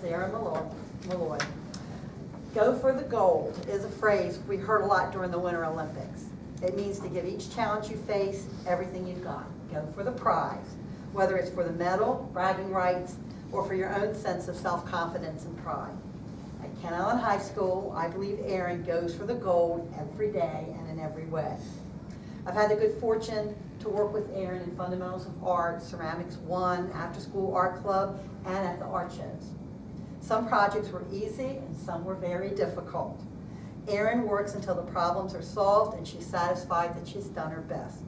is Erin Malloy. Go for the gold is a phrase we heard a lot during the Winter Olympics. It means to give each challenge you face everything you've got. Go for the prize, whether it's for the medal, bragging rights, or for your own sense of self-confidence and pride. At Kent Island High School, I believe Erin goes for the gold every day and in every way. I've had the good fortune to work with Erin in Fundamentals of Art, Ceramics 1, After School Art Club, and at the art shows. Some projects were easy and some were very difficult. Erin works until the problems are solved and she's satisfied that she's done her best.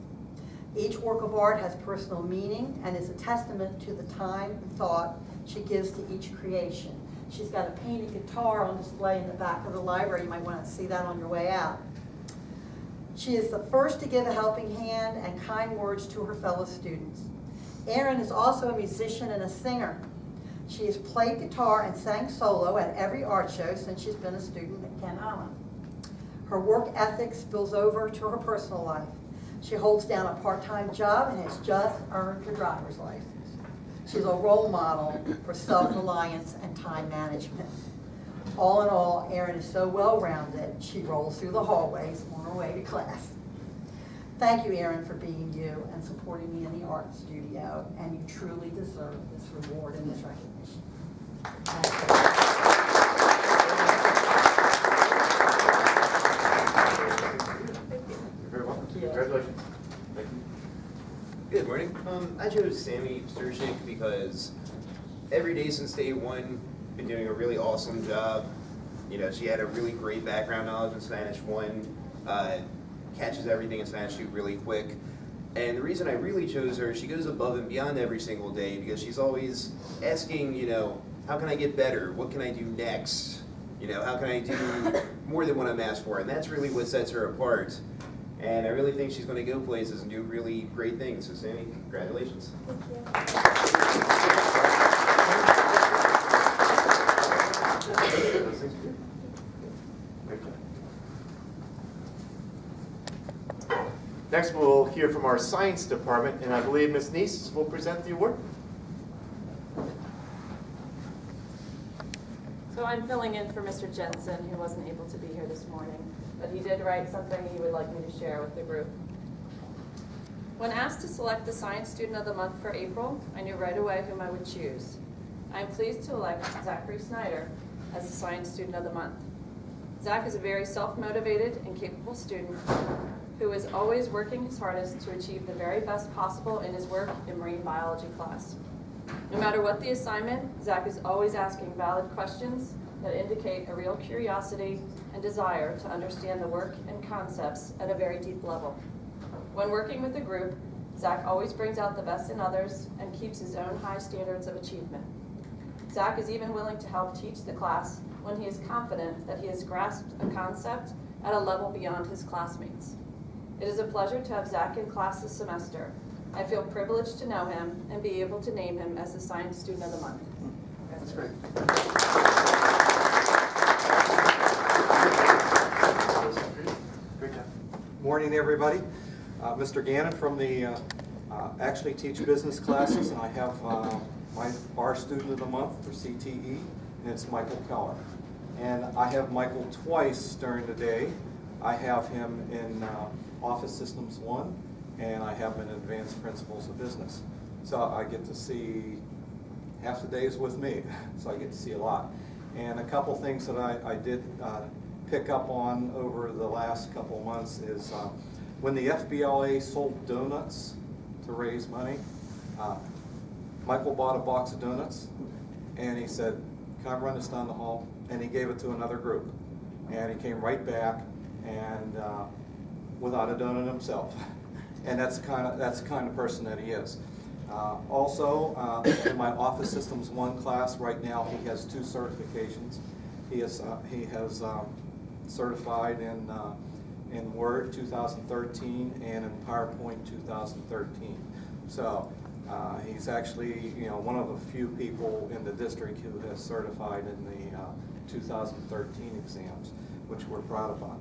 Each work of art has personal meaning and is a testament to the time and thought she gives to each creation. She's got a painted guitar on display in the back of the library. You might want to see that on your way out. She is the first to give a helping hand and kind words to her fellow students. Erin is also a musician and a singer. She has played guitar and sang solo at every art show since she's been a student at Kent Island. Her work ethic spills over to her personal life. She holds down a part-time job and has just earned her driver's license. She's a role model for self-reliance and time management. All in all, Erin is so well-rounded, she rolls through the hallways on her way to class. Thank you, Erin, for being you and supporting me in the art studio, and you truly deserve this reward and this recognition. You're very welcome. Congratulations. Thank you. Good morning. I chose Sammy Sturchik because every day since day one, been doing a really awesome job. You know, she had a really great background knowledge in Spanish 1, catches everything in Spanish 2 really quick. And the reason I really chose her, she goes above and beyond every single day because she's always asking, you know, how can I get better? What can I do next? You know, how can I do more than what I'm asked for? And that's really what sets her apart. And I really think she's going to go places and do really great things. So Sammy, congratulations. Those things for you. Great job. Next, we'll hear from our science department, and I believe Ms. Neese will present the award. So I'm filling in for Mr. Jensen, who wasn't able to be here this morning, but he did write something he would like me to share with the group. When asked to select the Science Student of the Month for April, I knew right away whom I would choose. I am pleased to elect Zachary Snyder as the Science Student of the Month. Zach is a very self-motivated and capable student who is always working his hardest to achieve the very best possible in his work in marine biology class. No matter what the assignment, Zach is always asking valid questions that indicate a real curiosity and desire to understand the work and concepts at a very deep level. When working with the group, Zach always brings out the best in others and keeps his own high standards of achievement. Zach is even willing to help teach the class when he is confident that he has grasped a concept at a level beyond his classmates. It is a pleasure to have Zach in class this semester. I feel privileged to know him and be able to name him as the Science Student of the Month. That's great. Great job. Morning, everybody. Mr. Gannon from the actually teach business classes, and I have our student of the month for CTE, and it's Michael Keller. And I have Michael twice during the day. I have him in Office Systems 1, and I have him in Advanced Principles of Business. So I get to see half the days with me, so I get to see a lot. And a couple things that I did pick up on over the last couple of months is when the FBLA sold donuts to raise money, Michael bought a box of donuts, and he said, "Can I run this down the hall?" And he gave it to another group. And he came right back and without a donut himself. And that's the kind of person that he is. Also, in my Office Systems 1 class right now, he has 2 certifications. He has certified in Word 2013 and in PowerPoint 2013. So he's actually, one of the few people in the district who has certified in the 2013 exams, which we're proud about.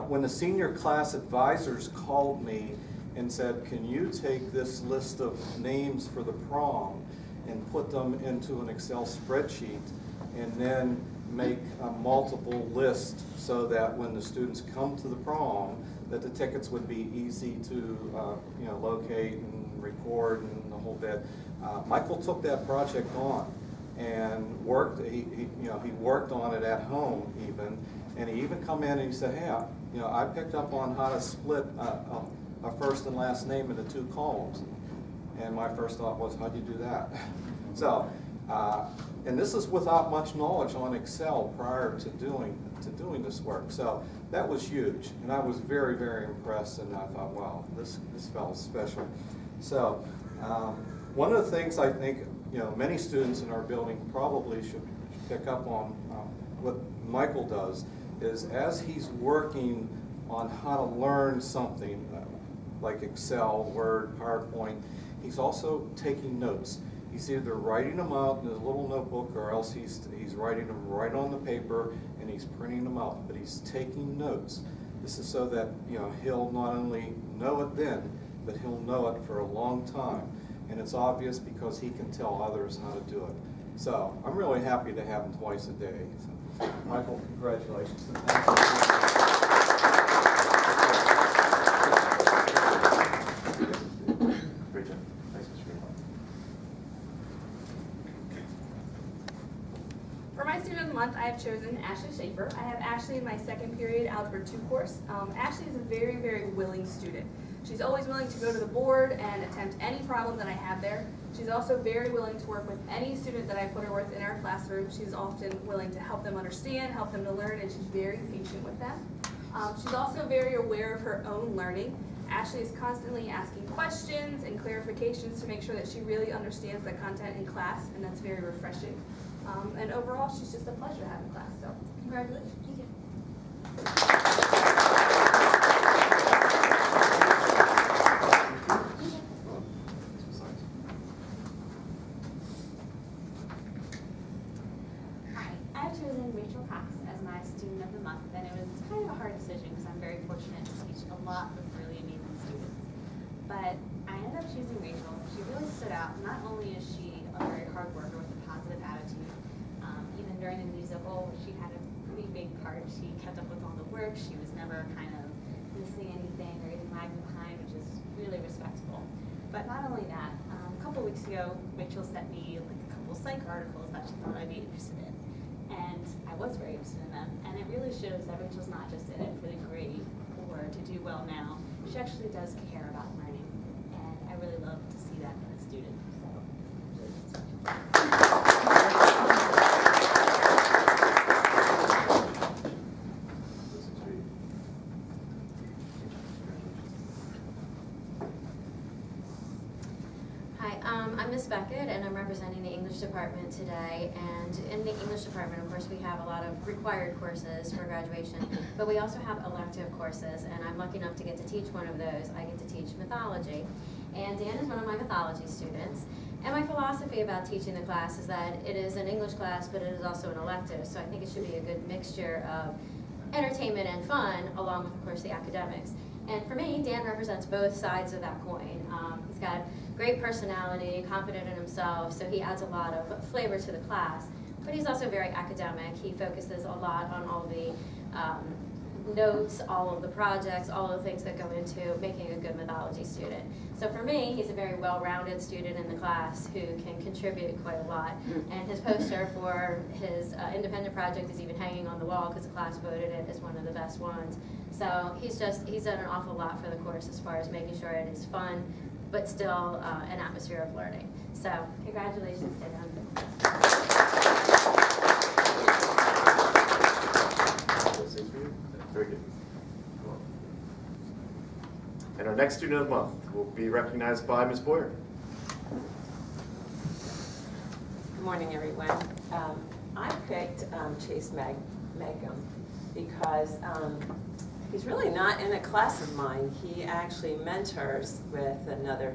When the senior class advisors called me and said, "Can you take this list of names for the prom and put them into an Excel spreadsheet, and then make a multiple list so that when the students come to the prom, that the tickets would be easy to locate and record and the whole bit. Michael took that project on and worked. He worked on it at home even, and he even come in and he said, "Hey, I picked up on how to split a first and last name into 2 columns." And my first thought was, how'd you do that? So, and this is without much knowledge on Excel prior to doing this work. So that was huge, and I was very, very impressed. And I thought, wow, this fellow's special. So one of the things I think many students in our building probably should pick up on what Michael does is as he's working on how to learn something like Excel, Word, PowerPoint, he's also taking notes. He's either writing them out in his little notebook or else he's writing them right on the paper and he's printing them out, but he's taking notes. This is so that he'll not only know it then, but he'll know it for a long time. And it's obvious because he can tell others how to do it. So I'm really happy to have him twice a day. So, Michael, congratulations. And thank you. Great job. Thanks, Mr. Green. For my student of the month, I have chosen Ashley Schaefer. I have Ashley in my second period Algebra 2 course. Ashley is a very, very willing student. She's always willing to go to the board and attempt any problem that I have there. She's also very willing to work with any student that I put her with in our classroom. She's often willing to help them understand, help them to learn, and she's very patient with them. She's also very aware of her own learning. Ashley is constantly asking questions and clarifications to make sure that she really understands the content in class, and that's very refreshing. And overall, she's just a pleasure to have in class, so congratulations. Thank you. Hi, I've chosen Rachel Cox as my student of the month, and it was kind of a hard decision because I'm very fortunate to teach a lot of really amazing students. But I ended up choosing Rachel. She really stood out. Not only is she a very hard worker with a positive attitude, even during the musical, she had a pretty big part. She kept up with all the work. She was never kind of missing anything or even lagging behind, which is really respectable. But not only that, a couple weeks ago, Rachel sent me like a couple psych articles that she thought I'd be interested in. And I was very interested in them. And it really shows that Rachel's not just in it for the grade or to do well now. She actually does care about learning. And I really love to see that in a student. So. Hi, I'm Miss Beckett, and I'm representing the English department today. And in the English department, of course, we have a lot of required courses for graduation, but we also have elective courses, and I'm lucky enough to get to teach one of those. I get to teach mythology, and Dan is one of my mythology students. And my philosophy about teaching the class is that it is an English class, but it is also an elective, so I think it should be a good mixture of entertainment and fun, along with, of course, the academics. And for me, Dan represents both sides of that coin. He's got great personality, confident in himself, so he adds a lot of flavor to the class. But he's also very academic. He focuses a lot on all the notes, all of the projects, all of the things that go into making a good mythology student. So for me, he's a very well-rounded student in the class who can contribute quite a lot. And his poster for his independent project is even hanging on the wall because the class voted it as one of the best ones. So he's done an awful lot for the course as far as making sure it is fun, but still an atmosphere of learning. So congratulations to him. Very good. And our next student of the month will be recognized by Ms. Boyer. Good morning, everyone. I picked Chase Magum because he's really not in a class of mine. He actually mentors with another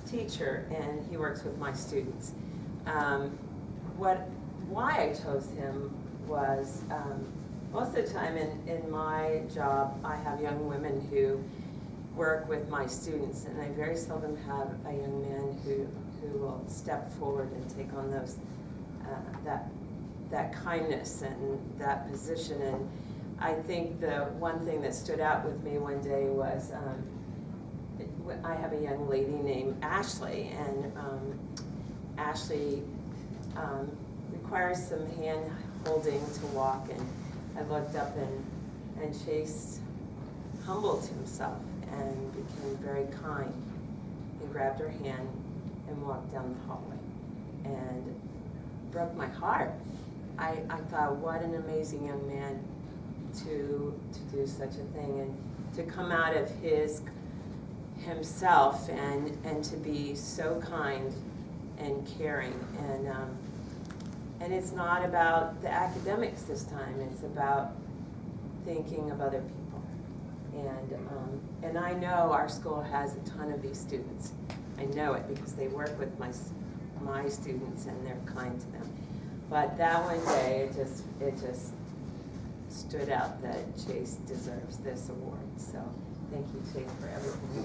teacher, and he works with my students. Why I chose him was most of the time in my job, I have young women who work with my students, and I very seldom have a young man who will step forward and take on those, that kindness and that position. And I think the one thing that stood out with me one day was, I have a young lady named Ashley, and Ashley requires some hand holding to walk, and I looked up and Chase humbled himself and became very kind. He grabbed her hand and walked down the hallway and broke my heart. I thought, what an amazing young man to do such a thing, and to come out of himself and to be so kind and caring. And it's not about the academics this time, it's about thinking of other people. And I know our school has a ton of these students. I know it because they work with my students and they're kind to them. But that one day, it just stood out that Chase deserves this award. So thank you, Chase, for everything.